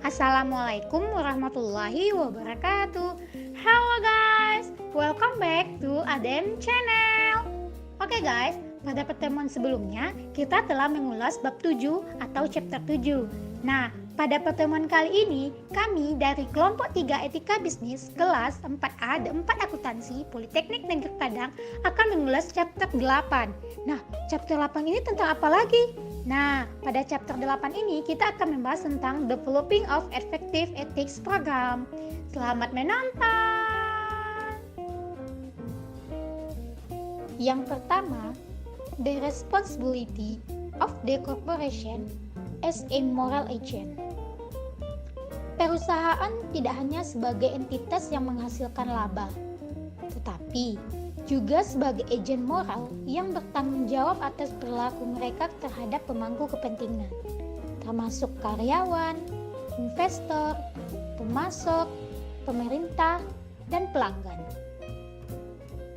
Assalamualaikum warahmatullahi wabarakatuh. Halo guys, welcome back to ADM Channel. Oke guys, pada pertemuan sebelumnya kita telah mengulas bab 7 atau chapter 7. Nah, pada pertemuan kali ini kami dari kelompok 3 etika bisnis kelas 4A dan 4 akuntansi Politeknik Negeri Padang akan mengulas chapter 8. Nah, chapter 8 ini tentang apa lagi? Nah, pada chapter 8 ini kita akan membahas tentang Developing of Effective Ethics Program. Selamat menonton! Yang pertama, the responsibility of the corporation as a moral agent. Perusahaan tidak hanya sebagai entitas yang menghasilkan laba, tetapi juga sebagai agen moral yang bertanggung jawab atas perilaku mereka terhadap pemangku kepentingan, termasuk karyawan, investor, pemasok, pemerintah, dan pelanggan.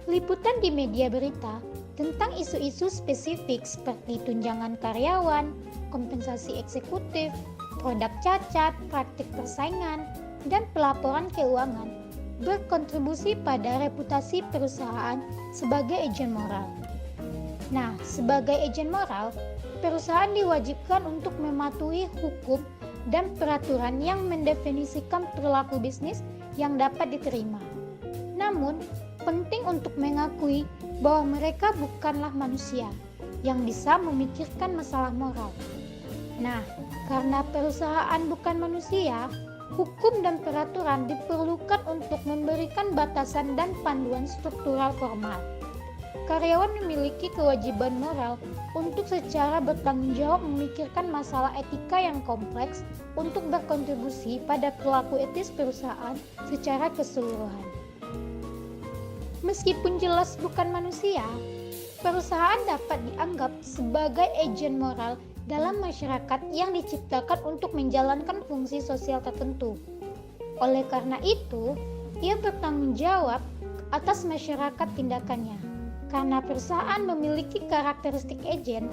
Liputan di media berita tentang isu-isu spesifik seperti tunjangan karyawan, kompensasi eksekutif, produk cacat, praktik persaingan, dan pelaporan keuangan berkontribusi pada reputasi perusahaan sebagai agen moral. Nah, sebagai agen moral, perusahaan diwajibkan untuk mematuhi hukum dan peraturan yang mendefinisikan perilaku bisnis yang dapat diterima. Namun, penting untuk mengakui bahwa mereka bukanlah manusia yang bisa memikirkan masalah moral. Nah, karena perusahaan bukan manusia, hukum dan peraturan diperlukan untuk memberikan batasan dan panduan struktural formal. Karyawan memiliki kewajiban moral untuk secara bertanggung jawab memikirkan masalah etika yang kompleks untuk berkontribusi pada perilaku etis perusahaan secara keseluruhan. Meskipun jelas bukan manusia, perusahaan dapat dianggap sebagai agen moral dalam masyarakat yang diciptakan untuk menjalankan fungsi sosial tertentu. Oleh karena itu, ia bertanggung jawab atas masyarakat tindakannya. Karena perusahaan memiliki karakteristik agen,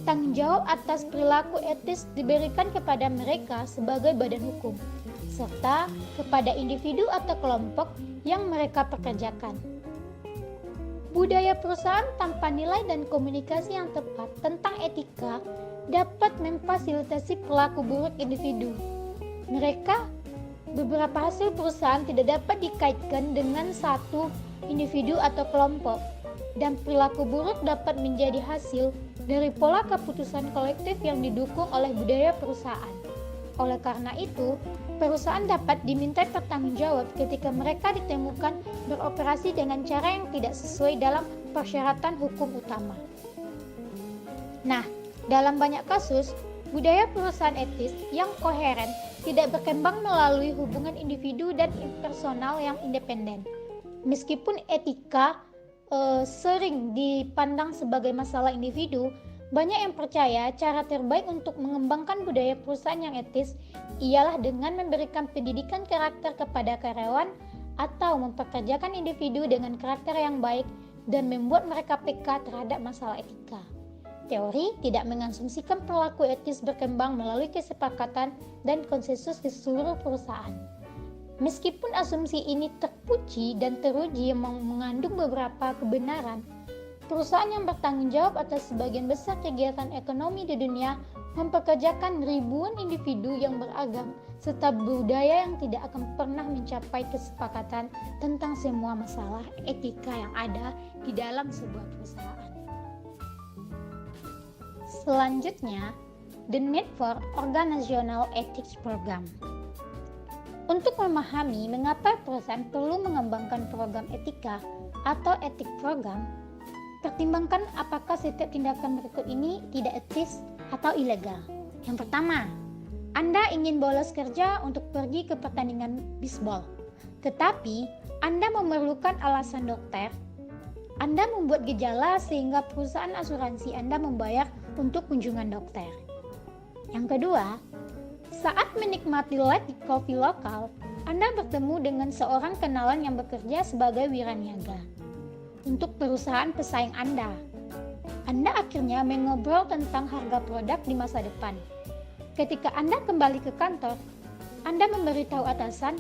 tanggung jawab atas perilaku etis diberikan kepada mereka sebagai badan hukum, serta kepada individu atau kelompok yang mereka pekerjakan. Budaya perusahaan tanpa nilai dan komunikasi yang tepat tentang etika dapat memfasilitasi perilaku buruk individu. Beberapa hasil perusahaan tidak dapat dikaitkan dengan satu individu atau kelompok, dan perilaku buruk dapat menjadi hasil dari pola keputusan kolektif yang didukung oleh budaya perusahaan. Oleh karena itu, perusahaan dapat diminta bertanggung jawab ketika mereka ditemukan beroperasi dengan cara yang tidak sesuai dalam persyaratan hukum utama. Nah, dalam banyak kasus, budaya perusahaan etis yang koheren tidak berkembang melalui hubungan individu dan impersonal yang independen. Meskipun etika sering dipandang sebagai masalah individu, banyak yang percaya cara terbaik untuk mengembangkan budaya perusahaan yang etis ialah dengan memberikan pendidikan karakter kepada karyawan atau mempekerjakan individu dengan karakter yang baik dan membuat mereka peka terhadap masalah etika. Teori tidak mengasumsikan perilaku etis berkembang melalui kesepakatan dan konsensus di seluruh perusahaan. Meskipun asumsi ini terpuji dan teruji mengandung beberapa kebenaran, perusahaan yang bertanggung jawab atas sebagian besar kegiatan ekonomi di dunia mempekerjakan ribuan individu yang beragam serta budaya yang tidak akan pernah mencapai kesepakatan tentang semua masalah etika yang ada di dalam sebuah perusahaan. Selanjutnya, the need for organizational ethics program. Untuk memahami mengapa perusahaan perlu mengembangkan program etika atau etik program, pertimbangkan apakah setiap tindakan berikut ini tidak etis atau ilegal. Yang pertama, Anda ingin bolos kerja untuk pergi ke pertandingan bisbol, tetapi Anda memerlukan alasan dokter. Anda membuat gejala sehingga perusahaan asuransi Anda membayar untuk kunjungan dokter. Yang kedua, saat menikmati light coffee lokal, Anda bertemu dengan seorang kenalan yang bekerja sebagai wiraniaga untuk perusahaan pesaing Anda. Anda akhirnya mengobrol tentang harga produk di masa depan. Ketika Anda kembali ke kantor, Anda memberitahu atasan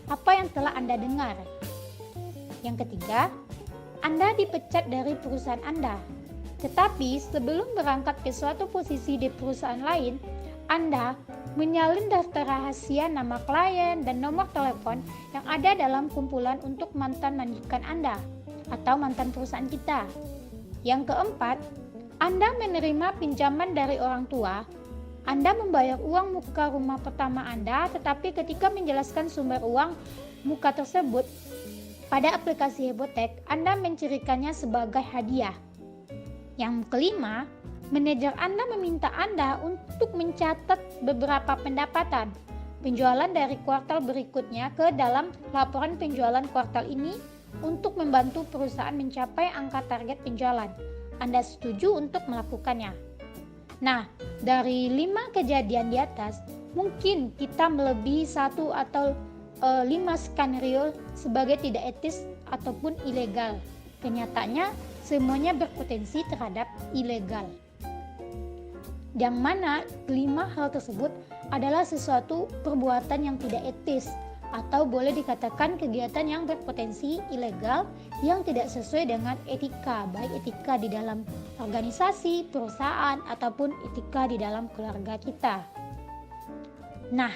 apa yang telah Anda dengar. Yang ketiga, Anda dipecat dari perusahaan Anda. Tetapi sebelum berangkat ke suatu posisi di perusahaan lain, Anda menyalin daftar rahasia nama klien dan nomor telepon yang ada dalam kumpulan untuk mantan majikan Anda atau mantan perusahaan kita. Yang keempat, Anda menerima pinjaman dari orang tua. Anda membayar uang muka rumah pertama Anda, tetapi ketika menjelaskan sumber uang muka tersebut pada aplikasi Hebotek, Anda mencirikannya sebagai hadiah. Yang kelima, manajer Anda meminta Anda untuk mencatat beberapa pendapatan penjualan dari kuartal berikutnya ke dalam laporan penjualan kuartal ini untuk membantu perusahaan mencapai angka target penjualan. Anda setuju untuk melakukannya. Nah, dari 5 kejadian di atas, mungkin kita melebihi 1 atau 5 skenario sebagai tidak etis ataupun ilegal. Kenyataannya, semuanya berpotensi terhadap ilegal. Yang mana 5 hal tersebut adalah sesuatu perbuatan yang tidak etis atau boleh dikatakan kegiatan yang berpotensi ilegal yang tidak sesuai dengan etika, baik etika di dalam organisasi, perusahaan, ataupun etika di dalam keluarga kita. Nah,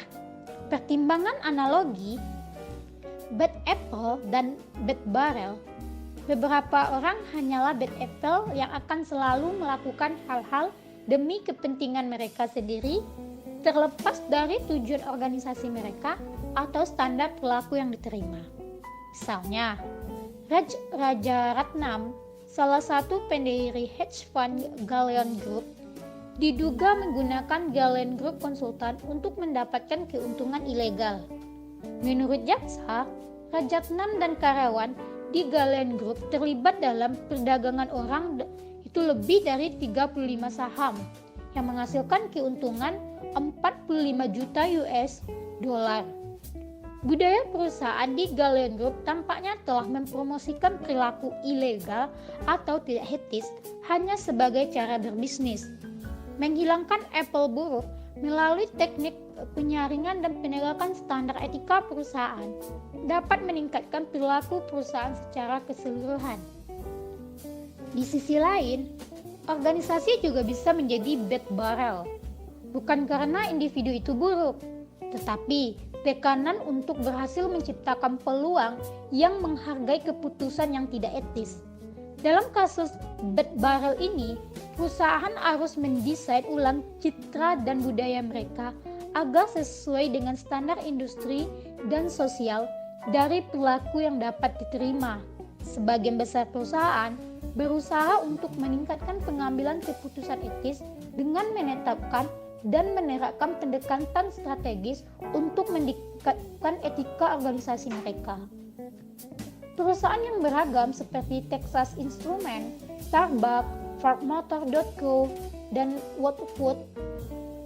pertimbangan analogi bad apple dan bad barrel. Beberapa orang hanyalah bad apple yang akan selalu melakukan hal-hal demi kepentingan mereka sendiri, terlepas dari tujuan organisasi mereka atau standar perilaku yang diterima. Misalnya, Raja Ratnam, salah satu pendiri hedge fund Galleon Group, diduga menggunakan Galleon Group konsultan untuk mendapatkan keuntungan ilegal. Menurut jaksa, Rajatnam dan karyawan di Galleon Group terlibat dalam perdagangan orang itu lebih dari 35 saham yang menghasilkan keuntungan 45 juta US dollar. Budaya perusahaan di Galleon Group tampaknya telah mempromosikan perilaku ilegal atau tidak etis hanya sebagai cara berbisnis. Menghilangkan apple buruk melalui teknik penyaringan dan penegakan standar etika perusahaan dapat meningkatkan perilaku perusahaan secara keseluruhan. Di sisi lain, organisasi juga bisa menjadi bad barrel, bukan karena individu itu buruk, tetapi tekanan untuk berhasil menciptakan peluang yang menghargai keputusan yang tidak etis. Dalam kasus bad barrel ini, perusahaan harus mendesain ulang citra dan budaya mereka agar sesuai dengan standar industri dan sosial dari perilaku yang dapat diterima. Sebagian besar perusahaan berusaha untuk meningkatkan pengambilan keputusan etis dengan menetapkan dan menerapkan pendekatan strategis untuk meningkatkan etika organisasi mereka. Perusahaan yang beragam seperti Texas Instruments, Starbucks, FordMotor.co, dan Woodford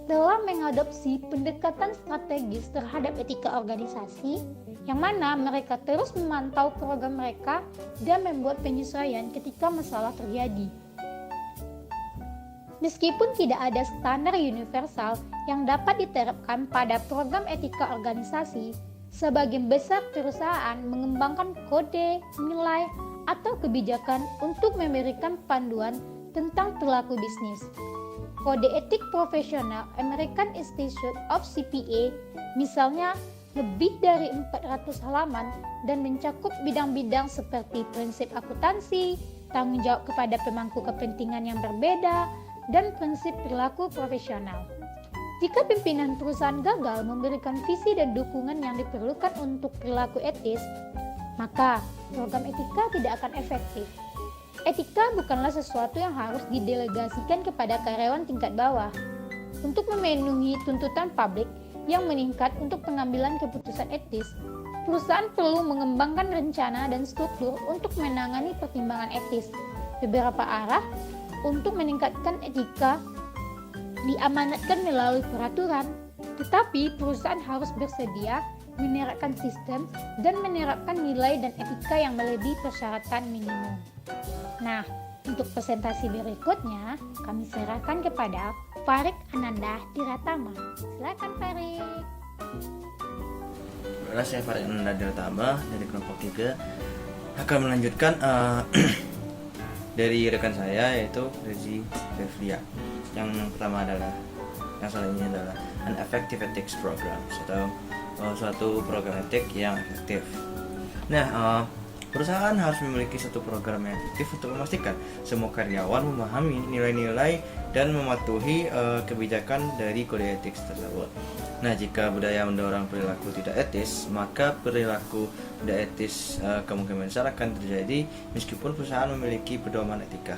telah mengadopsi pendekatan strategis terhadap etika organisasi yang mana mereka terus memantau program mereka dan membuat penyesuaian ketika masalah terjadi. Meskipun tidak ada standar universal yang dapat diterapkan pada program etika organisasi, sebagian besar perusahaan mengembangkan kode, nilai, atau kebijakan untuk memberikan panduan tentang perilaku bisnis. Kode etik profesional American Institute of CPA misalnya lebih dari 400 halaman dan mencakup bidang-bidang seperti prinsip akuntansi, tanggung jawab kepada pemangku kepentingan yang berbeda, dan prinsip perilaku profesional. Jika pimpinan perusahaan gagal memberikan visi dan dukungan yang diperlukan untuk perilaku etis, maka program etika tidak akan efektif. Etika bukanlah sesuatu yang harus didelegasikan kepada karyawan tingkat bawah. Untuk memenuhi tuntutan publik yang meningkat untuk pengambilan keputusan etis, perusahaan perlu mengembangkan rencana dan struktur untuk menangani pertimbangan etis. Beberapa arah untuk meningkatkan etika diamanatkan melalui peraturan, tetapi perusahaan harus bersedia menerapkan sistem dan menerapkan nilai dan etika yang melebihi persyaratan minimum. Nah, untuk presentasi berikutnya kami serahkan kepada Farid Ananda Diratama. Silakan Farid. adalah saya Farid Nadir Tama dari kelompok 3 akan melanjutkan dari rekan saya yaitu Rezi Devlia. Yang pertama adalah yang selanjutnya adalah an effective ethics program atau suatu program etik yang efektif. Nah, perusahaan harus memiliki satu program yang efektif untuk memastikan semua karyawan memahami nilai-nilai dan mematuhi kebijakan dari kode etik tersebut. Nah, jika budaya mendorong perilaku tidak etis, maka perilaku tidak etis kemungkinan besar akan terjadi meskipun perusahaan memiliki pedoman etika.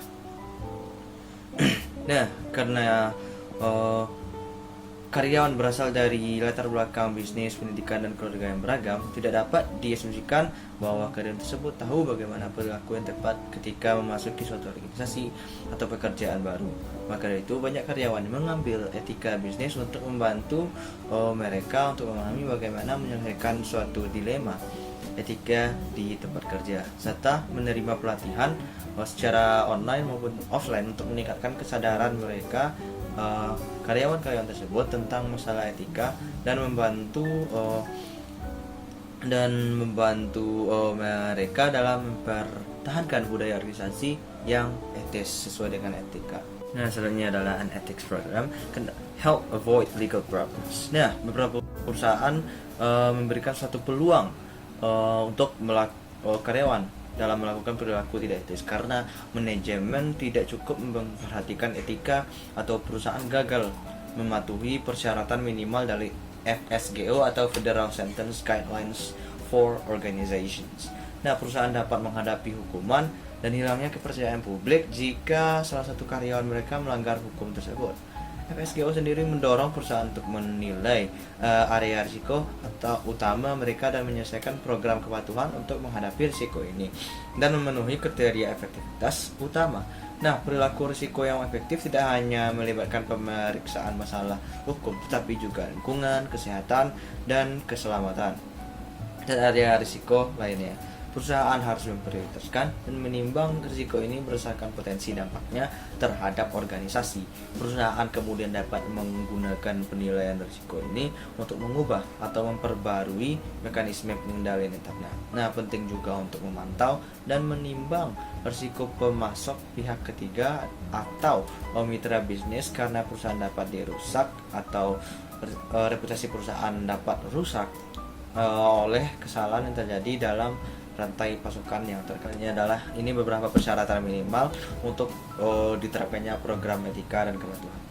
Nah, karena karyawan berasal dari latar belakang bisnis, pendidikan, dan keluarga yang beragam, tidak dapat diasumsikan bahwa karyawan tersebut tahu bagaimana perilaku yang tepat ketika memasuki suatu organisasi atau pekerjaan baru. Maka dari itu, banyak karyawan mengambil etika bisnis untuk membantu mereka untuk memahami bagaimana menyelesaikan suatu dilema etika di tempat kerja, serta menerima pelatihan secara online maupun offline untuk meningkatkan kesadaran mereka karyawan-karyawan tersebut tentang masalah etika dan membantu mereka dalam mempertahankan budaya organisasi yang etis sesuai dengan etika. Nah, selanjutnya adalah an ethics program can help avoid legal problems. Nah, beberapa perusahaan memberikan suatu peluang untuk karyawan dalam melakukan perilaku tidak etis karena manajemen tidak cukup memperhatikan etika atau perusahaan gagal mematuhi persyaratan minimal dari FSGO atau Federal Sentence Guidelines for Organizations. Nah, perusahaan dapat menghadapi hukuman dan hilangnya kepercayaan publik jika salah satu karyawan mereka melanggar hukum tersebut. FSGO sendiri mendorong perusahaan untuk menilai area risiko atau utama mereka dan menyelesaikan program kepatuhan untuk menghadapi risiko ini dan memenuhi kriteria efektivitas utama. Nah, perilaku risiko yang efektif tidak hanya melibatkan pemeriksaan masalah hukum, tetapi juga lingkungan, kesehatan, dan keselamatan dan area risiko lainnya. Perusahaan harus memprioritaskan dan menimbang risiko ini berdasarkan potensi dampaknya terhadap organisasi. Perusahaan kemudian dapat menggunakan penilaian risiko ini untuk mengubah atau memperbarui mekanisme pengendalian internal. Nah, penting juga untuk memantau dan menimbang risiko pemasok pihak ketiga atau mitra bisnis karena perusahaan dapat dirusak atau reputasi perusahaan dapat rusak oleh kesalahan yang terjadi dalam rantai pasokan yang terkait. Adalah ini beberapa persyaratan minimal untuk diterapkannya program etika dan kepatuhan.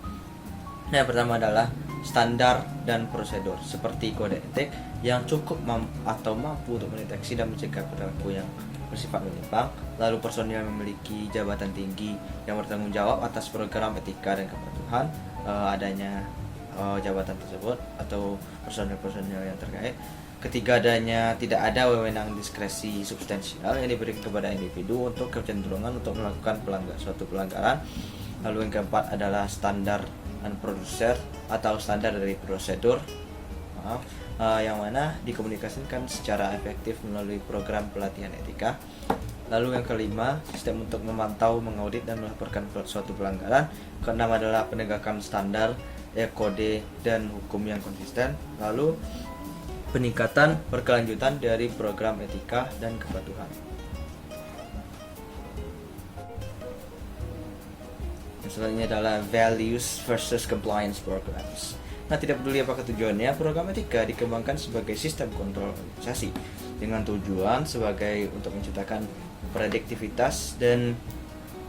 Nah, pertama adalah standar dan prosedur seperti kode etik yang cukup mampu untuk mendeteksi dan mencegah perilaku yang bersifat menyimpang. Lalu personil yang memiliki jabatan tinggi yang bertanggung jawab atas program etika dan kepatuhan adanya jabatan tersebut atau personil-personil yang terkait. Ketiga, adanya tidak ada wewenang diskresi substansial yang diberikan kepada individu untuk kecenderungan untuk melakukan suatu pelanggaran. Lalu yang keempat adalah standar dan prosedur atau standar dari prosedur yang mana dikomunikasikan secara efektif melalui program pelatihan etika. Lalu yang kelima, sistem untuk memantau, mengaudit, dan melaporkan suatu pelanggaran. Keenam adalah penegakan standar, kode, dan hukum yang konsisten. Lalu peningkatan berkelanjutan dari program etika dan kepatuhan. Selanjutnya adalah values versus compliance programs. Nah, tidak peduli apakah tujuannya, program etika dikembangkan sebagai sistem kontrol organisasi dengan tujuan sebagai untuk menciptakan prediktivitas dan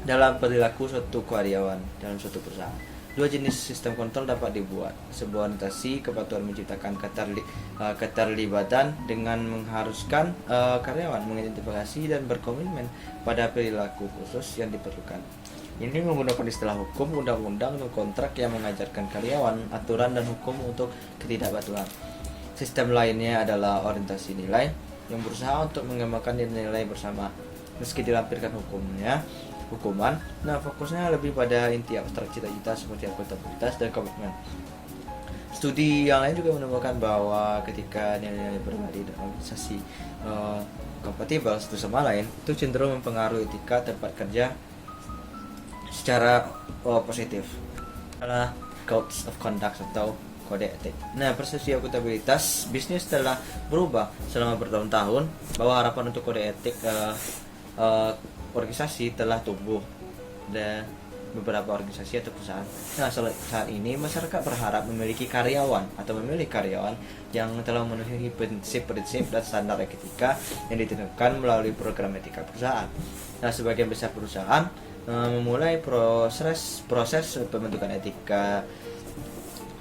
dalam perilaku suatu karyawan dalam suatu perusahaan. Dua jenis sistem kontrol dapat dibuat. Sebuah orientasi kepatuhan menciptakan keterlibatan dengan mengharuskan karyawan mengidentifikasi dan berkomitmen pada perilaku khusus yang diperlukan. Ini menggunakan istilah hukum, undang-undang, dan kontrak yang mengajarkan karyawan aturan dan hukum untuk ketidakpatuhan. Sistem lainnya adalah orientasi nilai yang berusaha untuk mengembangkan nilai bersama meski dilampirkan hukuman. Nah, fokusnya lebih pada inti abstrak cita-cita seperti akuntabilitas dan komitmen. Studi yang lain juga menemukan bahwa ketika nilai-nilai pribadi dan organisasi kompatibel satu sama lain, itu cenderung mempengaruhi etika tempat kerja secara positif. Adalah codes of conduct atau kode etik. Nah, persepsi akuntabilitas bisnis telah berubah selama bertahun-tahun, bahwa harapan untuk kode etik organisasi telah tumbuh dan beberapa organisasi atau perusahaan. Nah, saat ini masyarakat berharap memiliki karyawan atau memilih karyawan yang telah memenuhi prinsip-prinsip dan standar etika yang ditentukan melalui program etika perusahaan. Nah, sebagian besar perusahaan memulai proses pembentukan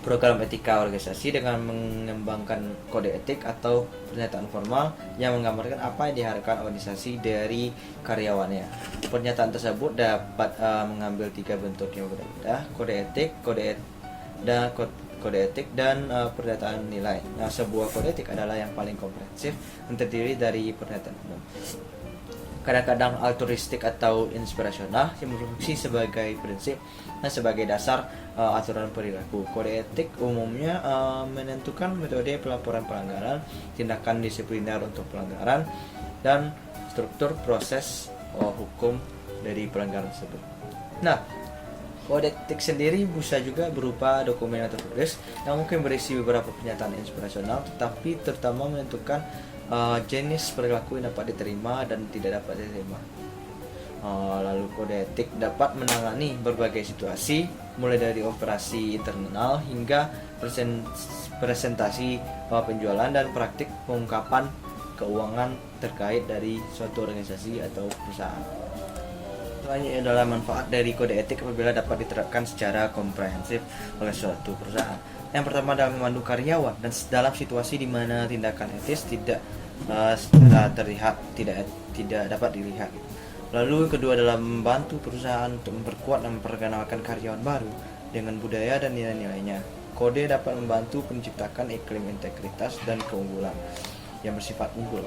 program etika organisasi dengan mengembangkan kode etik atau pernyataan formal yang menggambarkan apa yang diharapkan organisasi dari karyawannya. Pernyataan tersebut dapat mengambil 3 bentuk yang berbeda: kode etik dan pernyataan nilai. Nah, sebuah kode etik adalah yang paling komprehensif yang terdiri dari pernyataan umum, kadang-kadang altruistik atau inspirasional, yang berfungsi sebagai prinsip dan sebagai dasar aturan perilaku. Kode etik umumnya menentukan metode pelaporan pelanggaran, tindakan disipliner untuk pelanggaran, dan struktur proses hukum dari pelanggaran tersebut. Nah, kode etik sendiri bisa juga berupa dokumen yang tertulis yang mungkin berisi beberapa pernyataan inspirasional, tetapi terutama menentukan jenis perilaku yang dapat diterima dan tidak dapat diterima. Lalu kode etik dapat menangani berbagai situasi, mulai dari operasi internal hingga presentasi penjualan dan praktik pengungkapan keuangan terkait dari suatu organisasi atau perusahaan. Selanjutnya adalah manfaat dari kode etik apabila dapat diterapkan secara komprehensif oleh suatu perusahaan. Yang pertama adalah memandu karyawan dan dalam situasi di mana tindakan etis tidak dapat dilihat. Lalu yang kedua adalah membantu perusahaan untuk memperkuat dan memperkenalkan karyawan baru dengan budaya dan nilai-nilainya. Kode dapat membantu menciptakan iklim integritas dan keunggulan yang bersifat unggul.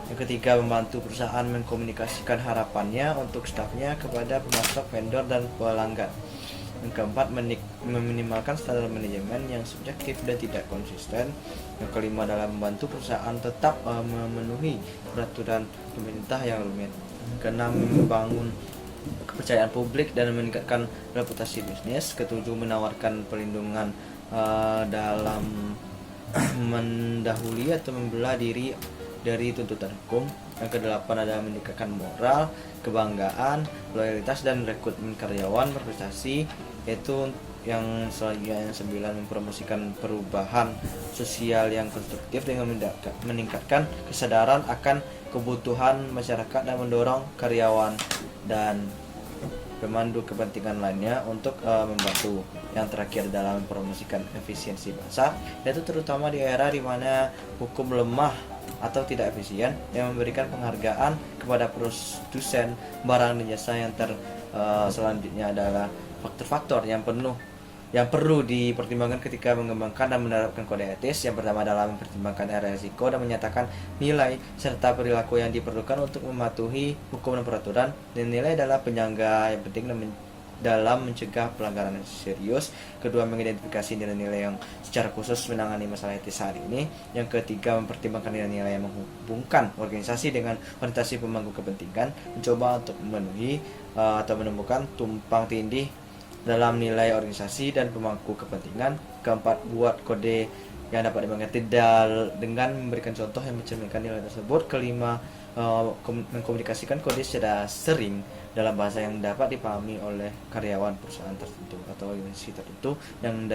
Yang ketiga, membantu perusahaan mengkomunikasikan harapannya untuk stafnya kepada pemasok, vendor, dan pelanggan. Yang keempat, meminimalkan standar manajemen yang subjektif dan tidak konsisten. Yang kelima adalah membantu perusahaan tetap memenuhi peraturan pemerintah yang rumit. Yang keenam, membangun kepercayaan publik dan meningkatkan reputasi bisnis. Ketujuh, menawarkan perlindungan dalam mendahului atau membela diri dari tuntutan hukum. Yang kedelapan adalah meningkatkan moral, kebanggaan, loyalitas, dan rekrutmen karyawan berprestasi. Yaitu yang selanjutnya yang 9, mempromosikan perubahan sosial yang konstruktif dengan meningkatkan kesadaran akan kebutuhan masyarakat dan mendorong karyawan dan pemandu kepentingan lainnya untuk membantu. Yang terakhir dalam mempromosikan efisiensi bahasa, yaitu terutama di era di mana hukum lemah atau tidak efisien, yang memberikan penghargaan kepada produsen barang dan jasa. Yang selanjutnya adalah faktor-faktor yang perlu dipertimbangkan ketika mengembangkan dan menerapkan kode etis. Yang pertama adalah mempertimbangkan risiko dan menyatakan nilai serta perilaku yang diperlukan untuk mematuhi hukum dan peraturan. Dan nilai adalah penyangga yang penting dalam mencegah pelanggaran yang serius. Kedua, mengidentifikasi nilai-nilai yang secara khusus menangani masalah etis saat ini. Yang ketiga, mempertimbangkan nilai-nilai yang menghubungkan organisasi dengan orientasi pemangku kepentingan, mencoba untuk memenuhi atau menemukan tumpang tindih dalam nilai organisasi dan pemangku kepentingan. Keempat, buat kode yang dapat dimengerti dengan memberikan contoh yang mencerminkan nilai tersebut. Kelima, mengkomunikasikan kode secara sering dalam bahasa yang dapat dipahami oleh karyawan perusahaan tertentu atau organisasi tertentu. Dan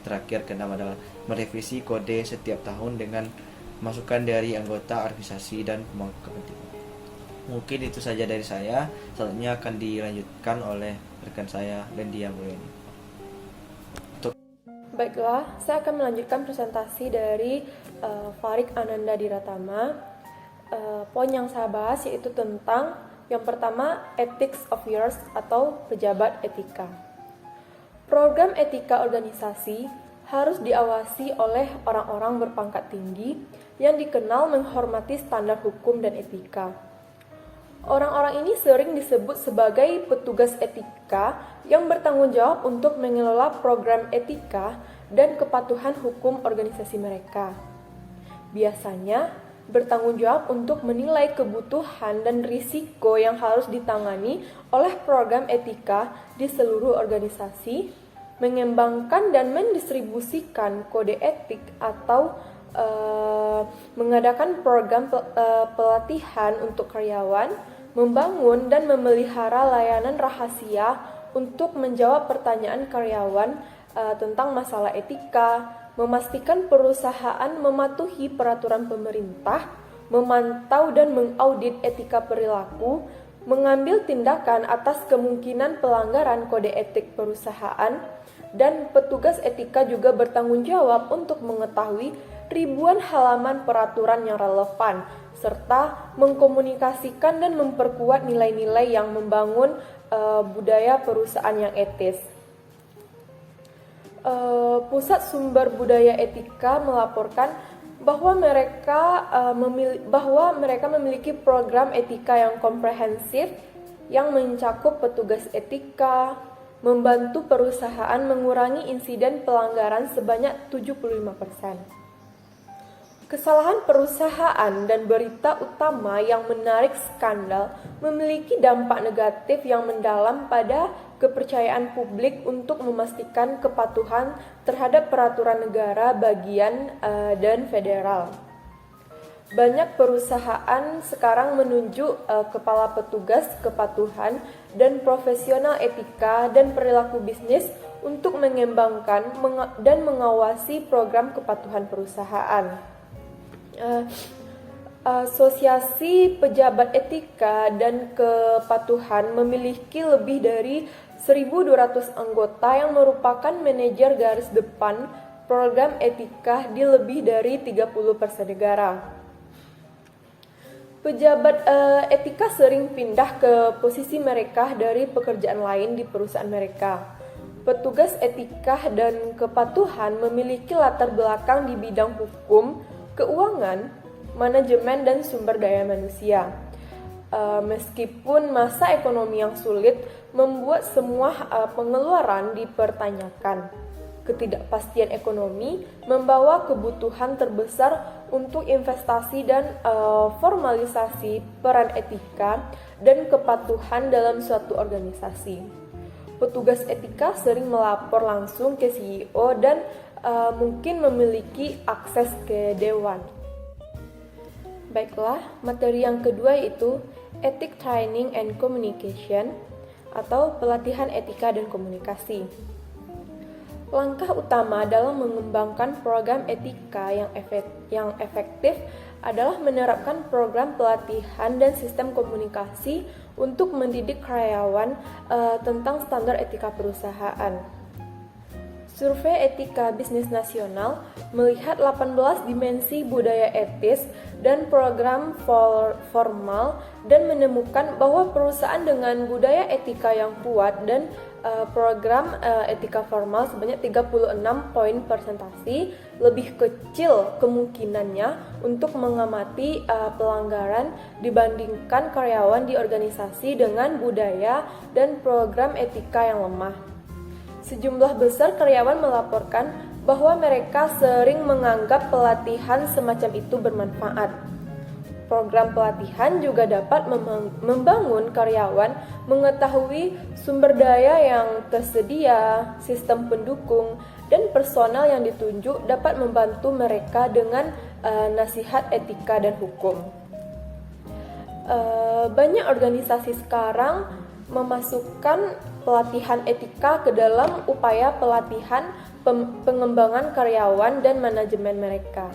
terakhir, keenam adalah merevisi kode setiap tahun dengan masukan dari anggota organisasi dan pemangku kepentingan. Mungkin itu saja dari saya. Selanjutnya akan dilanjutkan oleh rekan saya, Lendia Mulyani. Baiklah, saya akan melanjutkan presentasi dari Farik Ananda Diratama. Poin yang saya bahas yaitu tentang yang pertama, ethics of yours atau pejabat etika. Program etika organisasi harus diawasi oleh orang-orang berpangkat tinggi yang dikenal menghormati standar hukum dan etika. Orang-orang ini sering disebut sebagai petugas etika yang bertanggung jawab untuk mengelola program etika dan kepatuhan hukum organisasi mereka. Biasanya, bertanggung jawab untuk menilai kebutuhan dan risiko yang harus ditangani oleh program etika di seluruh organisasi, mengembangkan dan mendistribusikan kode etik atau mengadakan program pelatihan untuk karyawan, membangun dan memelihara layanan rahasia untuk menjawab pertanyaan karyawan tentang masalah etika, memastikan perusahaan mematuhi peraturan pemerintah, memantau dan mengaudit etika perilaku, mengambil tindakan atas kemungkinan pelanggaran kode etik perusahaan, dan petugas etika juga bertanggung jawab untuk mengetahui ribuan halaman peraturan yang relevan, serta mengkomunikasikan dan memperkuat nilai-nilai yang membangun budaya perusahaan yang etis. Pusat Sumber Budaya Etika melaporkan bahwa mereka memiliki program etika yang komprehensif yang mencakup petugas etika, membantu perusahaan mengurangi insiden pelanggaran sebanyak 75%. Kesalahan perusahaan dan berita utama yang menarik skandal memiliki dampak negatif yang mendalam pada kepercayaan publik untuk memastikan kepatuhan terhadap peraturan negara, bagian, dan federal. Banyak perusahaan sekarang menunjuk kepala petugas kepatuhan dan profesional etika dan perilaku bisnis untuk mengembangkan dan mengawasi program kepatuhan perusahaan. Asosiasi Pejabat Etika dan Kepatuhan memiliki lebih dari 1.200 anggota yang merupakan manajer garis depan program etika di lebih dari 30 negara. Pejabat etika sering pindah ke posisi mereka dari pekerjaan lain di perusahaan mereka. Petugas etika dan kepatuhan memiliki latar belakang di bidang hukum, keuangan, manajemen, dan sumber daya manusia. Meskipun masa ekonomi yang sulit membuat semua pengeluaran dipertanyakan, ketidakpastian ekonomi membawa kebutuhan terbesar untuk investasi dan formalisasi peran etika dan kepatuhan dalam suatu organisasi. Petugas etika sering melapor langsung ke CEO dan mungkin memiliki akses ke dewan. Baiklah, materi yang kedua yaitu Ethic Training and Communication atau pelatihan etika dan komunikasi. Langkah utama dalam mengembangkan program etika yang efektif adalah menerapkan program pelatihan dan sistem komunikasi untuk mendidik karyawan tentang standar etika perusahaan. Survei Etika Bisnis Nasional melihat 18 dimensi budaya etis dan program formal dan menemukan bahwa perusahaan dengan budaya etika yang kuat dan program etika formal sebanyak 36 poin persentase lebih kecil kemungkinannya untuk mengamati pelanggaran dibandingkan karyawan di organisasi dengan budaya dan program etika yang lemah. Sejumlah besar karyawan melaporkan bahwa mereka sering menganggap pelatihan semacam itu bermanfaat. Program pelatihan juga dapat membangun karyawan mengetahui sumber daya yang tersedia, sistem pendukung, dan personal yang ditunjuk dapat membantu mereka dengan nasihat etika dan hukum. Banyak organisasi sekarang memasukkan pelatihan etika ke dalam upaya pelatihan pengembangan karyawan dan manajemen mereka.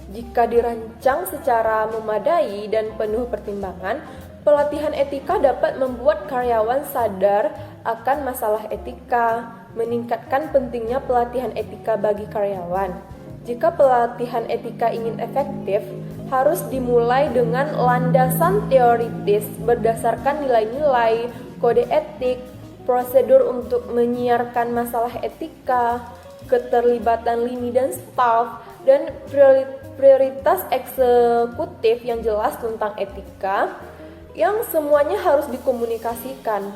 Jika dirancang secara memadai dan penuh pertimbangan, pelatihan etika dapat membuat karyawan sadar akan masalah etika, meningkatkan pentingnya pelatihan etika bagi karyawan. Jika pelatihan etika ingin efektif, harus dimulai dengan landasan teoritis berdasarkan nilai-nilai, kode etik, prosedur untuk menyiarkan masalah etika, keterlibatan lini dan staf, dan prioritas eksekutif yang jelas tentang etika, yang semuanya harus dikomunikasikan.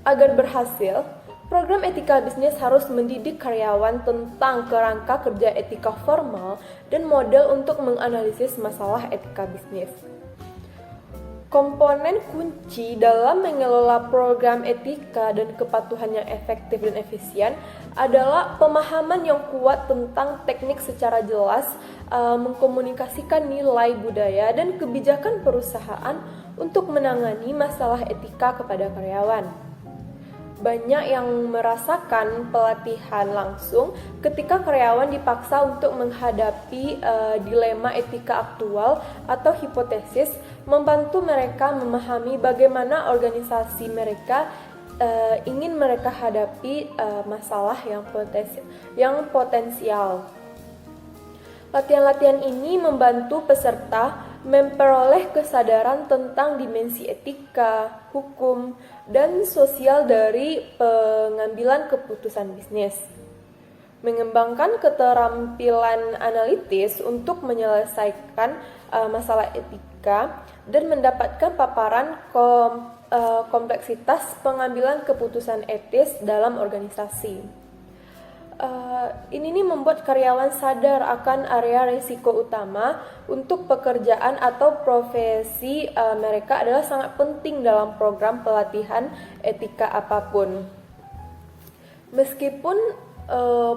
Agar berhasil, program etika bisnis harus mendidik karyawan tentang kerangka kerja etika formal dan model untuk menganalisis masalah etika bisnis. Komponen kunci dalam mengelola program etika dan kepatuhan yang efektif dan efisien adalah pemahaman yang kuat tentang teknik secara jelas, mengkomunikasikan nilai budaya dan kebijakan perusahaan untuk menangani masalah etika kepada karyawan. Banyak yang merasakan pelatihan langsung ketika karyawan dipaksa untuk menghadapi dilema etika aktual atau hipotesis, membantu mereka memahami bagaimana organisasi mereka ingin mereka hadapi masalah yang potensial. Latihan-latihan ini membantu peserta memperoleh kesadaran tentang dimensi etika, hukum, dan sosial dari pengambilan keputusan bisnis. Mengembangkan keterampilan analitis untuk menyelesaikan masalah etika dan mendapatkan paparan kompleksitas pengambilan keputusan etis dalam organisasi. Ini membuat karyawan sadar akan area risiko utama untuk pekerjaan atau profesi mereka adalah sangat penting dalam program pelatihan etika apapun. Meskipun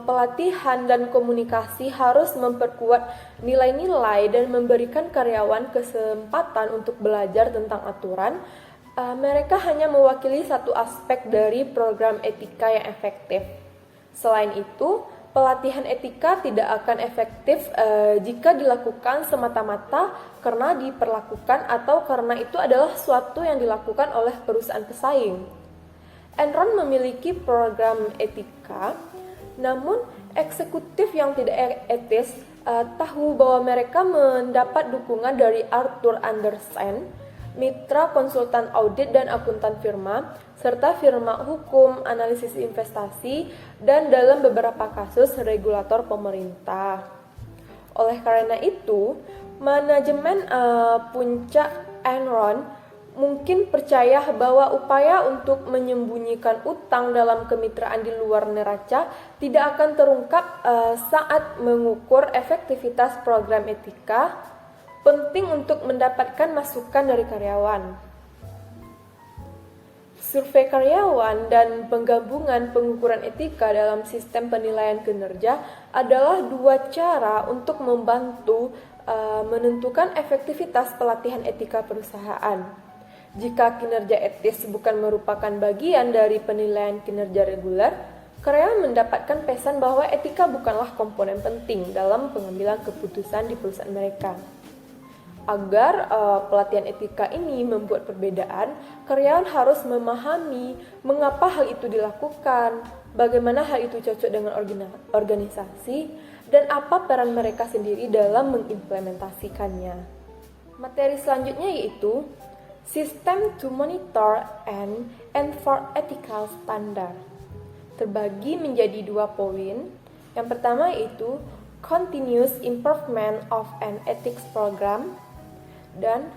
pelatihan dan komunikasi harus memperkuat nilai-nilai dan memberikan karyawan kesempatan untuk belajar tentang aturan, mereka hanya mewakili satu aspek dari program etika yang efektif. Selain itu, pelatihan etika tidak akan efektif jika dilakukan semata-mata karena diperlakukan atau karena itu adalah sesuatu yang dilakukan oleh perusahaan pesaing. Enron memiliki program etika, namun eksekutif yang tidak etis tahu bahwa mereka mendapat dukungan dari Arthur Andersen, mitra konsultan audit dan akuntan firma, serta firma hukum, analisis investasi, dan dalam beberapa kasus regulator pemerintah. Oleh karena itu, manajemen puncak Enron mungkin percaya bahwa upaya untuk menyembunyikan utang dalam kemitraan di luar neraca tidak akan terungkap saat mengukur efektivitas program etika, penting untuk mendapatkan masukan dari karyawan. Survei karyawan dan penggabungan pengukuran etika dalam sistem penilaian kinerja adalah dua cara untuk membantu menentukan efektivitas pelatihan etika perusahaan. Jika kinerja etis bukan merupakan bagian dari penilaian kinerja reguler, karyawan mendapatkan pesan bahwa etika bukanlah komponen penting dalam pengambilan keputusan di perusahaan mereka. Agar pelatihan etika ini membuat perbedaan, karyawan harus memahami mengapa hal itu dilakukan, bagaimana hal itu cocok dengan organisasi, dan apa peran mereka sendiri dalam mengimplementasikannya. Materi selanjutnya yaitu System to Monitor and Enforce Ethical Standard. Terbagi menjadi 2 poin. Yang pertama yaitu Continuous Improvement of an Ethics Program dan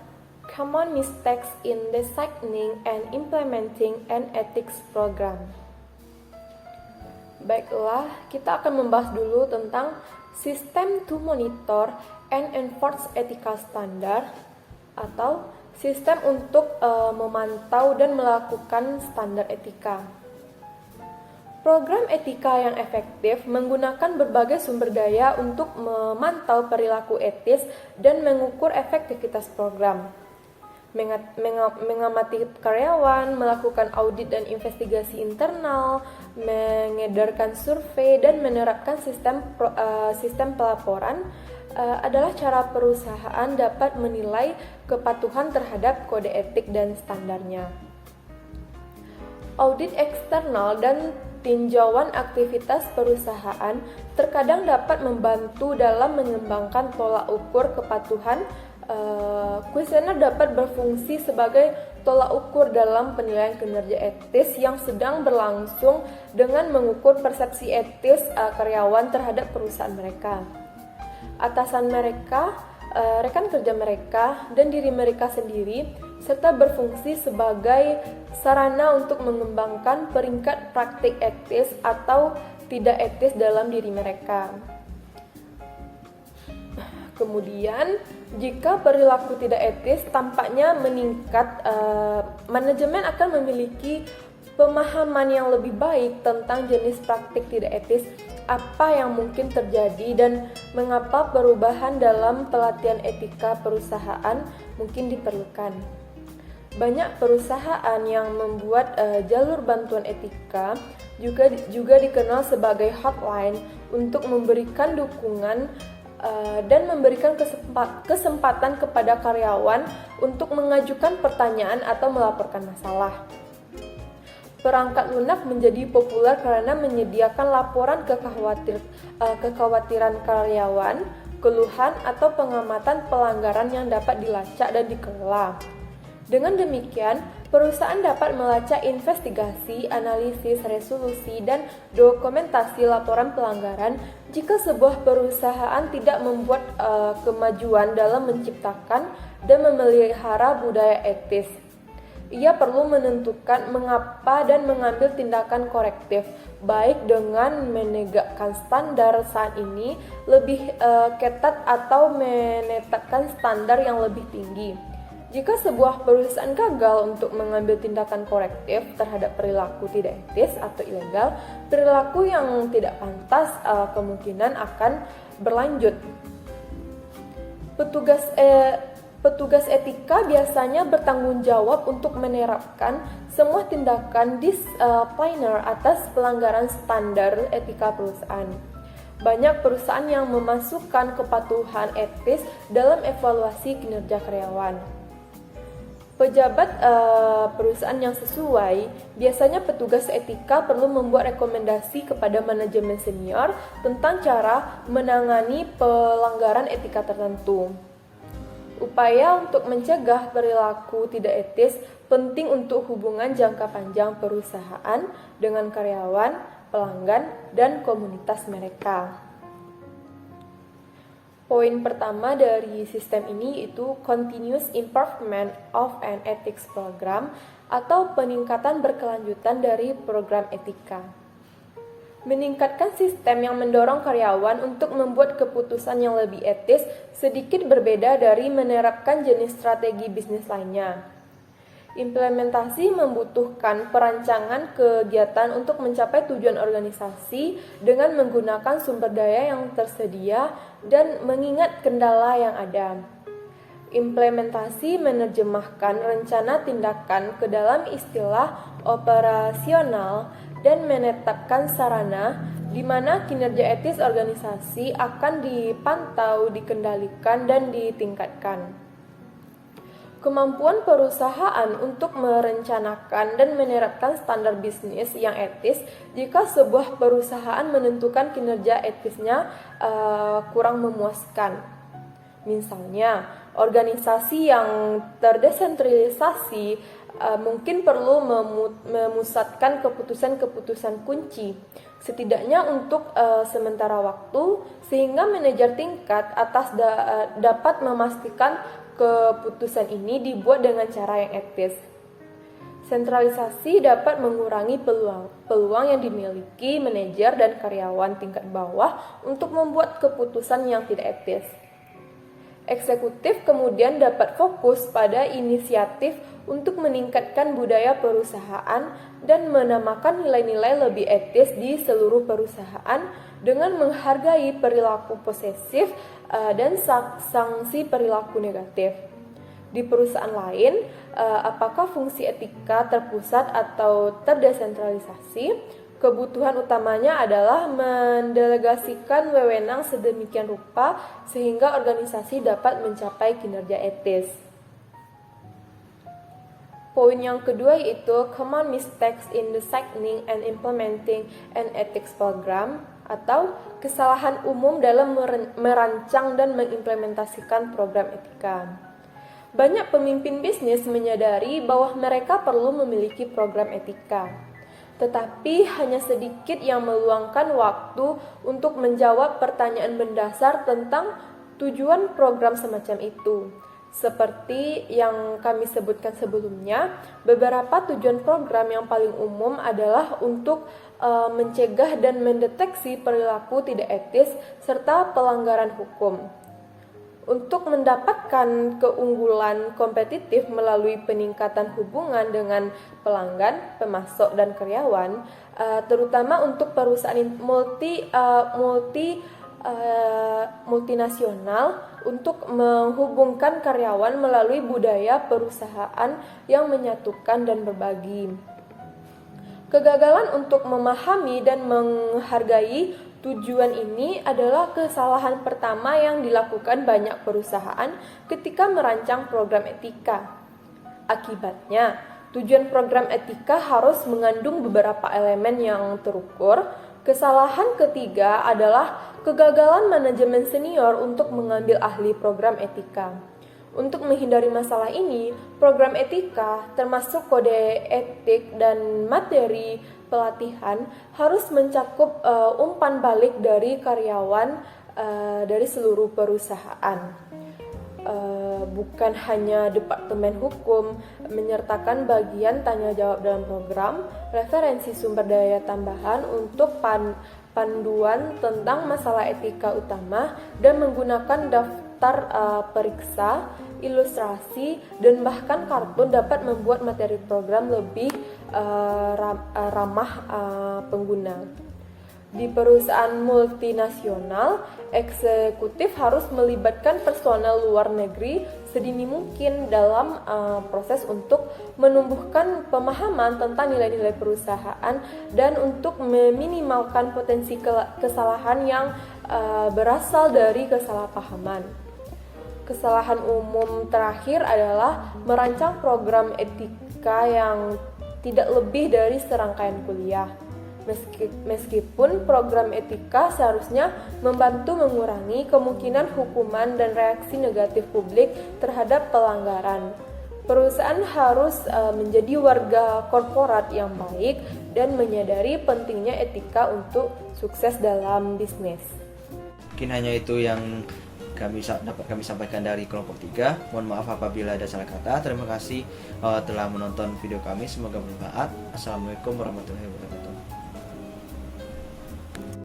Common Mistakes in Designing and Implementing an Ethics Program. Baiklah, kita akan membahas dulu tentang System to Monitor and Enforce Ethical Standard atau sistem untuk memantau dan melakukan standar etika. Program etika yang efektif menggunakan berbagai sumber daya untuk memantau perilaku etis dan mengukur efektivitas program. Mengamati karyawan, melakukan audit dan investigasi internal, mengedarkan survei, dan menerapkan sistem pelaporan adalah cara perusahaan dapat menilai kepatuhan terhadap kode etik dan standarnya. Audit eksternal dan tinjauan aktivitas perusahaan terkadang dapat membantu dalam mengembangkan tolak ukur kepatuhan. Kuesioner dapat berfungsi sebagai tolak ukur dalam penilaian kinerja etis yang sedang berlangsung dengan mengukur persepsi etis karyawan terhadap perusahaan mereka. Atasan mereka, rekan kerja mereka, dan diri mereka sendiri, serta berfungsi sebagai sarana untuk mengembangkan peringkat praktik etis atau tidak etis dalam diri mereka. Kemudian, jika perilaku tidak etis tampaknya meningkat, manajemen akan memiliki pemahaman yang lebih baik tentang jenis praktik tidak etis, apa yang mungkin terjadi, dan mengapa perubahan dalam pelatihan etika perusahaan mungkin diperlukan. Banyak perusahaan yang membuat jalur bantuan etika juga dikenal sebagai hotline untuk memberikan dukungan dan memberikan kesempatan kepada karyawan untuk mengajukan pertanyaan atau melaporkan masalah. Perangkat lunak menjadi populer karena menyediakan laporan kekhawatiran karyawan, keluhan, atau pengamatan pelanggaran yang dapat dilacak dan dikelola. Dengan demikian, perusahaan dapat melacak investigasi, analisis, resolusi, dan dokumentasi laporan pelanggaran jika sebuah perusahaan tidak membuat kemajuan dalam menciptakan dan memelihara budaya etis. Ia perlu menentukan mengapa dan mengambil tindakan korektif, baik dengan menegakkan standar saat ini lebih ketat atau menetapkan standar yang lebih tinggi. Jika sebuah perusahaan gagal untuk mengambil tindakan korektif terhadap perilaku tidak etis atau ilegal, perilaku yang tidak pantas kemungkinan akan berlanjut. Petugas etika biasanya bertanggung jawab untuk menerapkan semua tindakan disipliner atas pelanggaran standar etika perusahaan. Banyak perusahaan yang memasukkan kepatuhan etis dalam evaluasi kinerja karyawan. Pejabat perusahaan yang sesuai, biasanya petugas etika perlu membuat rekomendasi kepada manajemen senior tentang cara menangani pelanggaran etika tertentu. Upaya untuk mencegah perilaku tidak etis penting untuk hubungan jangka panjang perusahaan dengan karyawan, pelanggan, dan komunitas mereka. Poin pertama dari sistem ini yaitu continuous improvement of an ethics program atau peningkatan berkelanjutan dari program etika. Meningkatkan sistem yang mendorong karyawan untuk membuat keputusan yang lebih etis sedikit berbeda dari menerapkan jenis strategi bisnis lainnya. Implementasi membutuhkan perancangan kegiatan untuk mencapai tujuan organisasi dengan menggunakan sumber daya yang tersedia dan mengingat kendala yang ada. Implementasi menerjemahkan rencana tindakan ke dalam istilah operasional dan menetapkan sarana di mana kinerja etis organisasi akan dipantau, dikendalikan, dan ditingkatkan. Kemampuan perusahaan untuk merencanakan dan menerapkan standar bisnis yang etis jika sebuah perusahaan menentukan kinerja etisnya kurang memuaskan. Misalnya, organisasi yang terdesentralisasi mungkin perlu memusatkan keputusan-keputusan kunci, setidaknya untuk sementara waktu, sehingga manajer tingkat atas dapat memastikan keputusan ini dibuat dengan cara yang etis. Sentralisasi dapat mengurangi peluang yang dimiliki manajer dan karyawan tingkat bawah untuk membuat keputusan yang tidak etis. Eksekutif kemudian dapat fokus pada inisiatif untuk meningkatkan budaya perusahaan dan menamakan nilai-nilai lebih etis di seluruh perusahaan dengan menghargai perilaku posesif dan sanksi perilaku negatif. Di perusahaan lain, apakah fungsi etika terpusat atau terdesentralisasi? Kebutuhan utamanya adalah mendelegasikan wewenang sedemikian rupa sehingga organisasi dapat mencapai kinerja etis. Poin yang kedua yaitu common mistakes in designing and implementing an ethics program atau kesalahan umum dalam merancang dan mengimplementasikan program etika. Banyak pemimpin bisnis menyadari bahwa mereka perlu memiliki program etika, tetapi hanya sedikit yang meluangkan waktu untuk menjawab pertanyaan mendasar tentang tujuan program semacam itu. Seperti yang kami sebutkan sebelumnya, beberapa tujuan program yang paling umum adalah untuk mencegah dan mendeteksi perilaku tidak etis serta pelanggaran hukum. Untuk mendapatkan keunggulan kompetitif melalui peningkatan hubungan dengan pelanggan, pemasok, dan karyawan, terutama untuk perusahaan multinasional, untuk menghubungkan karyawan melalui budaya perusahaan yang menyatukan dan berbagi. Kegagalan untuk memahami dan menghargai tujuan ini adalah kesalahan pertama yang dilakukan banyak perusahaan ketika merancang program etika. Akibatnya, tujuan program etika harus mengandung beberapa elemen yang terukur. Kesalahan ketiga adalah kegagalan manajemen senior untuk mengambil ahli program etika. Untuk menghindari masalah ini, program etika, termasuk kode etik dan materi pelatihan, harus mencakup umpan balik dari karyawan dari seluruh perusahaan. Bukan hanya Departemen Hukum, menyertakan bagian tanya jawab dalam program, referensi sumber daya tambahan untuk panduan tentang masalah etika utama, dan menggunakan daftar periksa, ilustrasi, dan bahkan kartun dapat membuat materi program lebih ramah pengguna. Di perusahaan multinasional, eksekutif harus melibatkan personel luar negeri sedini mungkin dalam proses untuk menumbuhkan pemahaman tentang nilai-nilai perusahaan dan untuk meminimalkan potensi kesalahan yang berasal dari kesalahpahaman. Kesalahan umum terakhir adalah merancang program etika yang tidak lebih dari serangkaian kuliah. Meskipun program etika seharusnya membantu mengurangi kemungkinan hukuman dan reaksi negatif publik terhadap pelanggaran, perusahaan harus menjadi warga korporat yang baik dan menyadari pentingnya etika untuk sukses dalam bisnis. Mungkin hanya itu yang dapat kami sampaikan dari kelompok 3. Mohon maaf apabila ada salah kata. Terima kasih telah menonton video kami, semoga bermanfaat. Assalamualaikum warahmatullahi wabarakatuh.